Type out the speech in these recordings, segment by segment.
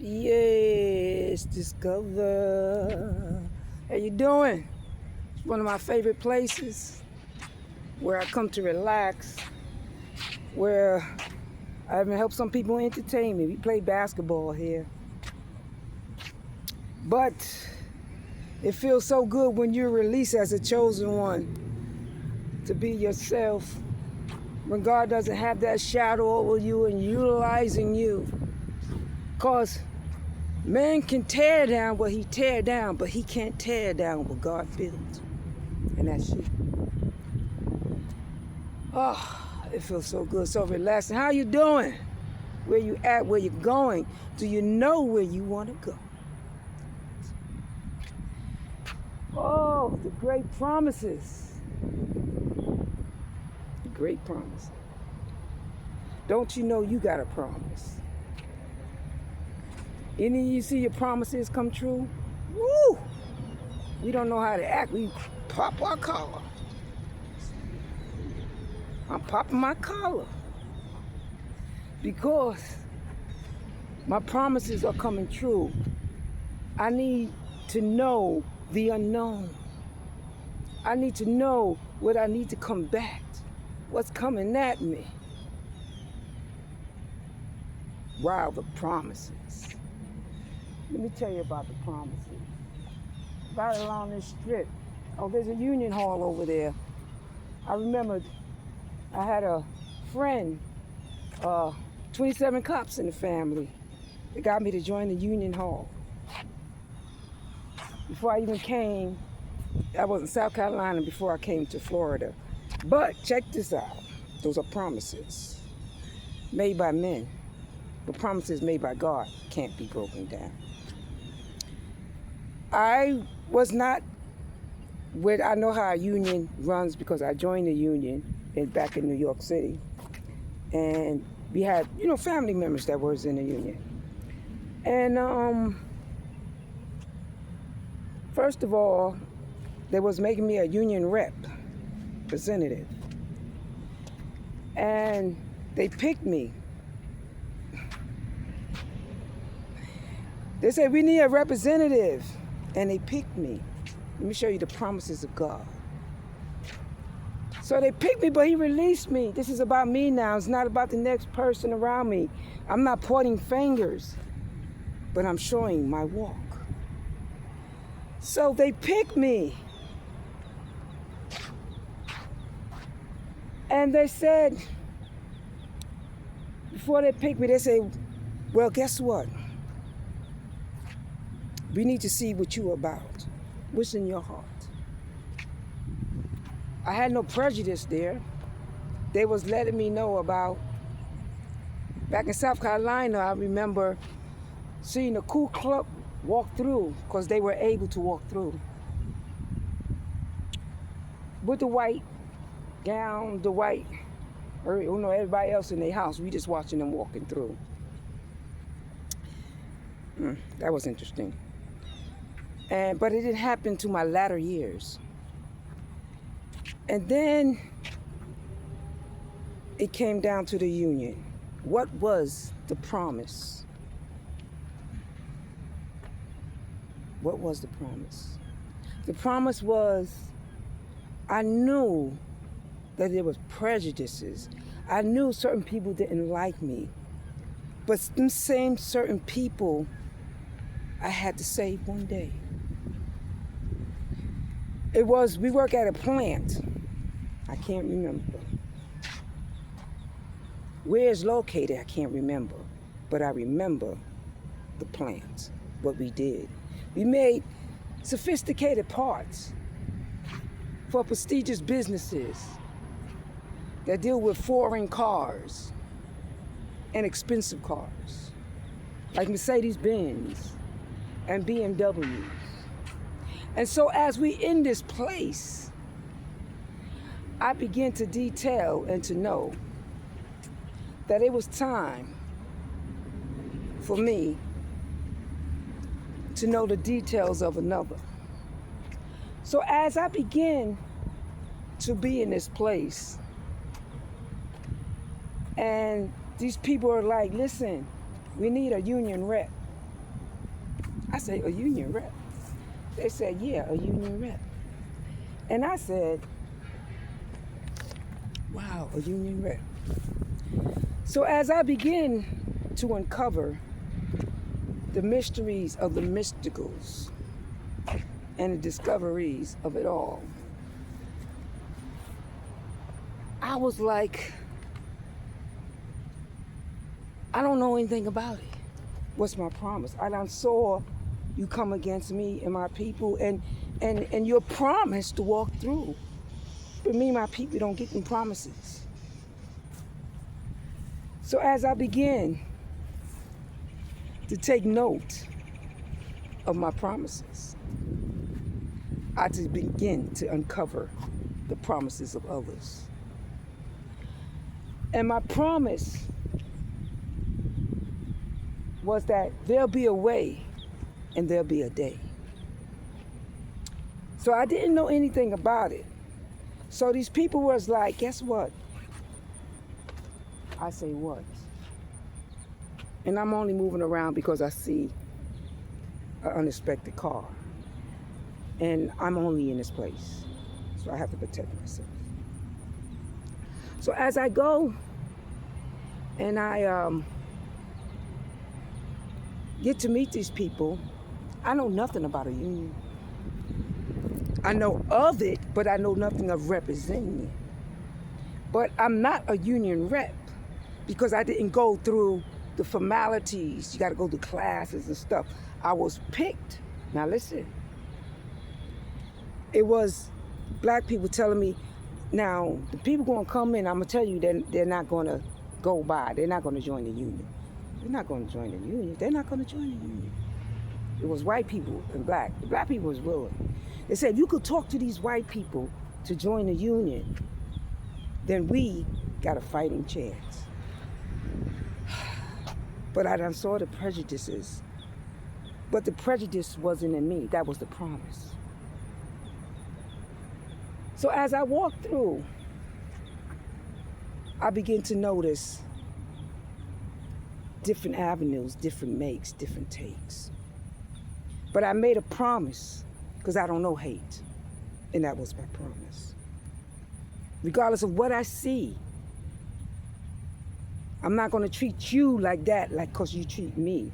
Yes, Discover. How you doing? It's one of my favorite places where I come to relax, where I even help some people entertain me. We play basketball here. But it feels so good when you're released as a chosen one to be yourself, when God doesn't have that shadow over you and utilizing you. Because man can tear down what he tear down, but he can't tear down what God built. And that's you. Oh, it feels so good, so relaxing. How you doing? Where you at? Where you going? Do you know where you want to go? Oh, the great promises. The great promise. Don't you know you got a promise? Any of you see your promises come true? Woo! We don't know how to act. We pop our collar. I'm popping my collar because my promises are coming true. I need to know the unknown. I need to know what I need to combat, what's coming at me. Wow, the promises. Let me tell you about the promises. Right along this strip. Oh, there's a union hall over there. I remember I had a friend, 27 cops in the family. They got me to join the union hall. Before I even came, I was in South Carolina before I came to Florida. But check this out. Those are promises made by men. But promises made by God can't be broken down. I was not I know how a union runs because I joined the union back in New York City. And we had, family members that was in the union. And first of all, they was making me a union representative. And they picked me. They said, we need a representative. And they picked me. Let me show you the promises of God. So they picked me, but he released me. This is about me now. It's not about the next person around me. I'm not pointing fingers, but I'm showing my walk. So they picked me. And they said, before they picked me, they said, well, guess what? We need to see what you're about. What's in your heart? I had no prejudice there. They was letting me know about, back in South Carolina, I remember seeing a Ku Klux walk through, because they were able to walk through. With the white gown, the white, everybody else in their house, we just watching them walking through. That was interesting. But it didn't happen to my latter years. And then it came down to the union. What was the promise? What was the promise? The promise was, I knew that there was prejudices. I knew certain people didn't like me. But them same certain people I had to save one day. We work at a plant. I can't remember. Where it's located, I can't remember. But I remember the plant, what we did. We made sophisticated parts for prestigious businesses that deal with foreign cars and expensive cars, like Mercedes-Benz and BMWs. And so as we in this place, I began to detail and to know that it was time for me to know the details of another. So as I began to be in this place, and these people are like, listen, we need a union rep. said, a union rep. They said, yeah, a union rep. And I said, wow, a union rep. So as I begin to uncover the mysteries of the mysticals and the discoveries of it all, I was like, I don't know anything about it. What's my promise? I done saw you come against me and my people, and your promise to walk through. But me and my people don't get them promises. So as I begin to take note of my promises, I just begin to uncover the promises of others. And my promise was that there'll be a way and there'll be a day. So I didn't know anything about it. So these people was like, guess what? I say, what? And I'm only moving around because I see an unexpected car. And I'm only in this place. So I have to protect myself. So as I go and I get to meet these people, I know nothing about a union. I know of it, but I know nothing of representing it. But I'm not a union rep because I didn't go through the formalities. You got to go to classes and stuff. I was picked. Now listen. It was black people telling me, now the people going to come in, I'm going to tell you they're not going to go by. They're not going to join the union. They're not going to join the union. They're not going to join the union. It was white people and black. The black people was willing. They said, you could talk to these white people to join the union, then we got a fighting chance. But I done saw the prejudices. But the prejudice wasn't in me. That was the promise. So as I walked through, I began to notice different avenues, different makes, different takes. But I made a promise because I don't know hate. And that was my promise. Regardless of what I see, I'm not going to treat you like that, like because you treat me.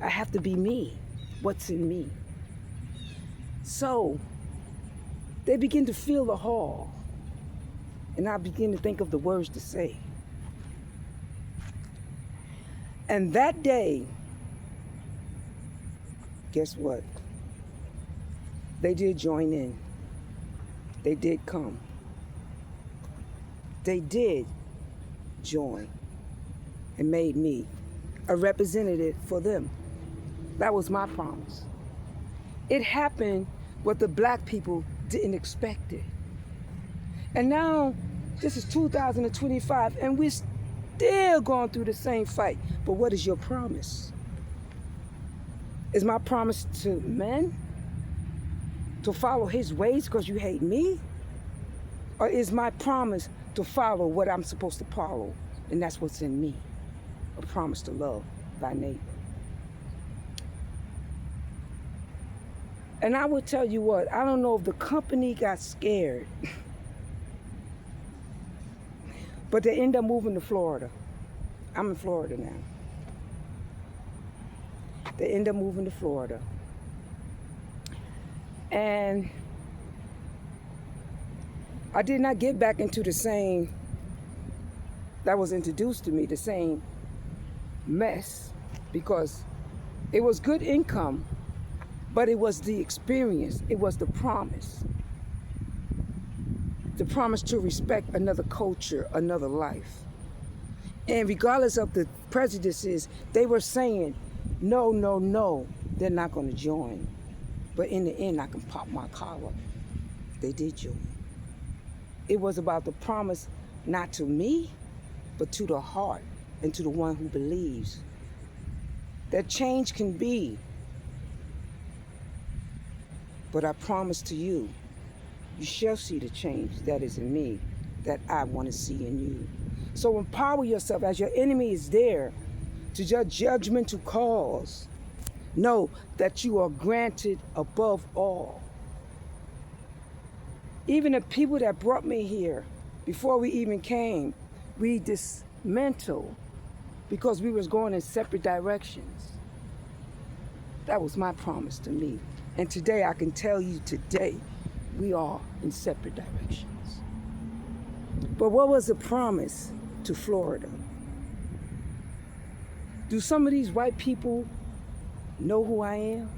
I have to be me. What's in me? So they begin to fill the hall. And I begin to think of the words to say. And that day, guess what? They did join in. They did come. They did join and made me a representative for them. That was my promise. It happened what the black people didn't expect it. And now, this is 2025, and we're still going through the same fight. But what is your promise? Is my promise to men to follow his ways because you hate me? Or is my promise to follow what I'm supposed to follow? And that's what's in me. A promise to love thy neighbor. And I will tell you what, I don't know if the company got scared, but they end up moving to Florida. I'm in Florida now. They end up moving to Florida. And I did not get back into the same, that was introduced to me, the same mess, because it was good income, but it was the experience, it was the promise. The promise to respect another culture, another life. And regardless of the prejudices, they were saying, no, no, no, they're not going to join. But in the end, I can pop my collar. They did join. It was about the promise, not to me, but to the heart and to the one who believes that change can be. But I promise to you, you shall see the change that is in me, that I want to see in you. So empower yourself as your enemy is there to judge judgmental calls. Know that you are granted above all. Even the people that brought me here, before we even came, we dismantled because we was going in separate directions. That was my promise to me. And today, I can tell you today, we are in separate directions. But what was the promise to Florida? Do some of these white people know who I am?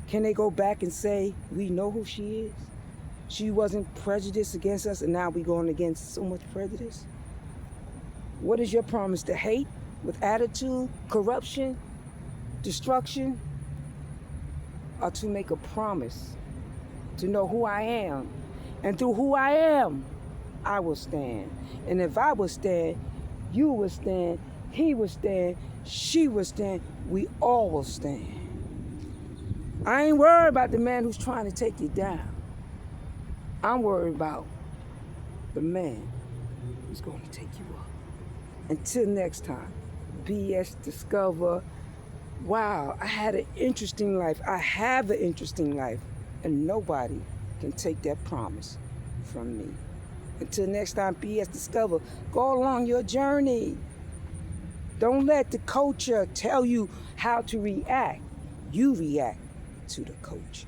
Can they go back and say, we know who she is? She wasn't prejudiced against us, and now we're going against so much prejudice? What is your promise? To hate with attitude, corruption, destruction? Or to make a promise to know who I am? And through who I am, I will stand. And if I will stand, you will stand, he will stand, she will stand, we all will stand. I ain't worried about the man who's trying to take you down. I'm worried about the man who's going to take you up. Until next time, BS Discover. Wow, I had an interesting life. I have an interesting life. And nobody can take that promise from me. Until next time, BS Discover. Go along your journey. Don't let the culture tell you how to react. You react to the culture.